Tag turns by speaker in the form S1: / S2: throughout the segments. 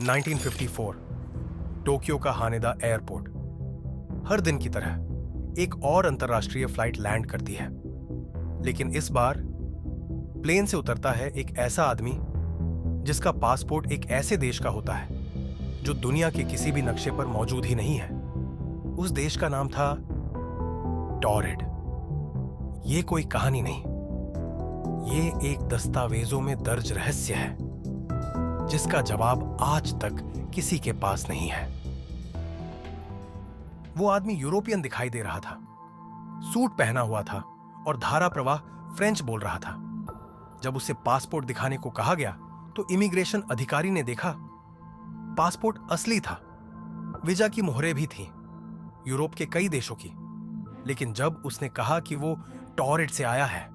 S1: 1954 Tokyo का हानेदा airport. हर दिन की तरह एक और अंतर्राष्ट्रीय फ्लाइट लैंड करती है, लेकिन इस बार प्लेन से उतरता है एक ऐसा आदमी जिसका पासपोर्ट एक ऐसे देश का होता है जो दुनिया के किसी भी नक्शे पर मौजूद ही नहीं है। उस देश का नाम था टॉरेड। ये कोई कहानी नहीं, ये एक दस्तावेजों में दर्ज रहस्य है जिसका जवाब आज तक किसी के पास नहीं है। वो आदमी यूरोपियन दिखाई दे रहा था, सूट पहना हुआ था और धारा प्रवाह फ्रेंच बोल रहा था। जब उसे पासपोर्ट दिखाने को कहा गया तो इमिग्रेशन अधिकारी ने देखा पासपोर्ट असली था, वीजा की मोहरें भी थीं, यूरोप के कई देशों की। लेकिन जब उसने कहा कि वो टॉरेड से आया है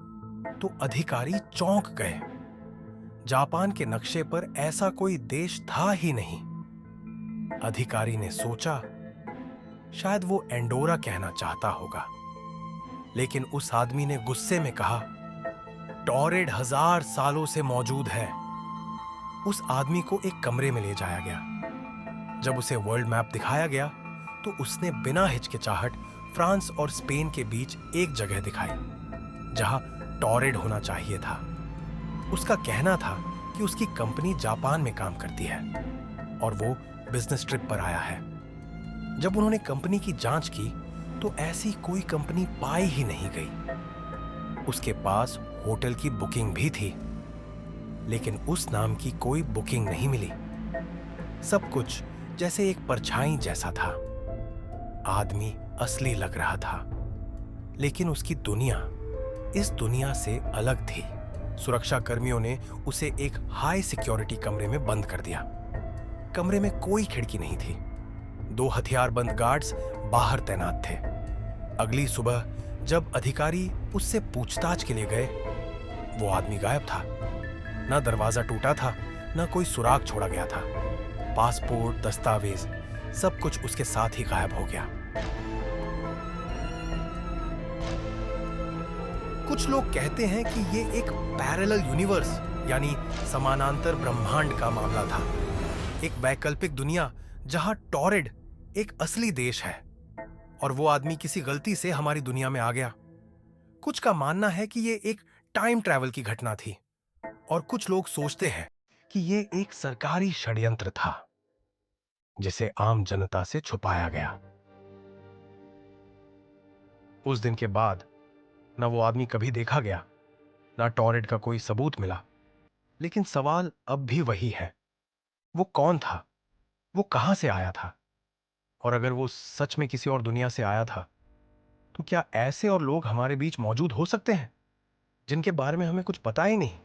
S1: तो अधिकारी चौंक गए। जापान के नक्शे पर ऐसा कोई देश था ही नहीं। अधिकारी ने सोचा शायद वो एंडोरा कहना चाहता होगा, लेकिन उस आदमी ने गुस्से में कहा टॉरेड 1000 सालों से मौजूद है। उस आदमी को एक कमरे में ले जाया गया। जब उसे वर्ल्ड मैप दिखाया गया तो उसने बिना हिचकिचाहट फ्रांस और स्पेन के बीच एक जगह दिखाई जहां टॉरेड होना चाहिए था। उसका कहना था कि उसकी कंपनी जापान में काम करती है और वो बिजनेस ट्रिप पर आया है। जब उन्होंने कंपनी की जांच की तो ऐसी कोई कंपनी पाई ही नहीं गई। उसके पास होटल की बुकिंग भी थी, लेकिन उस नाम की कोई बुकिंग नहीं मिली। सब कुछ जैसे एक परछाई जैसा था। आदमी असली लग रहा था, लेकिन उसकी दुनिया इस दुनिया से अलग थी। सुरक्षा कर्मियों ने उसे एक हाई सिक्योरिटी कमरे में बंद कर दिया। कमरे में कोई खिड़की नहीं थी। 2 हथियारबंद गार्ड्स बाहर तैनात थे। अगली सुबह जब अधिकारी उससे पूछताछ के लिए गए, वो आदमी गायब था। ना दरवाजा टूटा था, ना कोई सुराग छोड़ा गया था। पासपोर्ट, दस्तावेज, सब कुछ उसके साथ ही गायब हो गया। कुछ लोग कहते हैं कि ये एक पैरेलल यूनिवर्स यानी समानांतर ब्रह्मांड का मामला था, एक वैकल्पिक दुनिया जहां टॉरेड एक असली देश है और वो आदमी किसी गलती से हमारी दुनिया में आ गया। कुछ का मानना है कि ये एक टाइम ट्रैवल की घटना थी और कुछ लोग सोचते हैं कि ये एक सरकारी षड्यंत्र था जिसे आम जनता से छुपाया गया। उस दिन के बाद ना वो आदमी कभी देखा गया, ना टॉरेड का कोई सबूत मिला। लेकिन सवाल अब भी वही है, वो कौन था, वो कहां से आया था, और अगर वो सच में किसी और दुनिया से आया था तो क्या ऐसे और लोग हमारे बीच मौजूद हो सकते हैं जिनके बारे में हमें कुछ पता ही नहीं।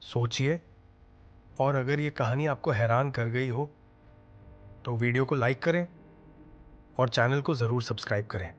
S1: सोचिए, और अगर ये कहानी आपको हैरान कर गई हो तो वीडियो को लाइक करें और चैनल को जरूर सब्सक्राइब करें।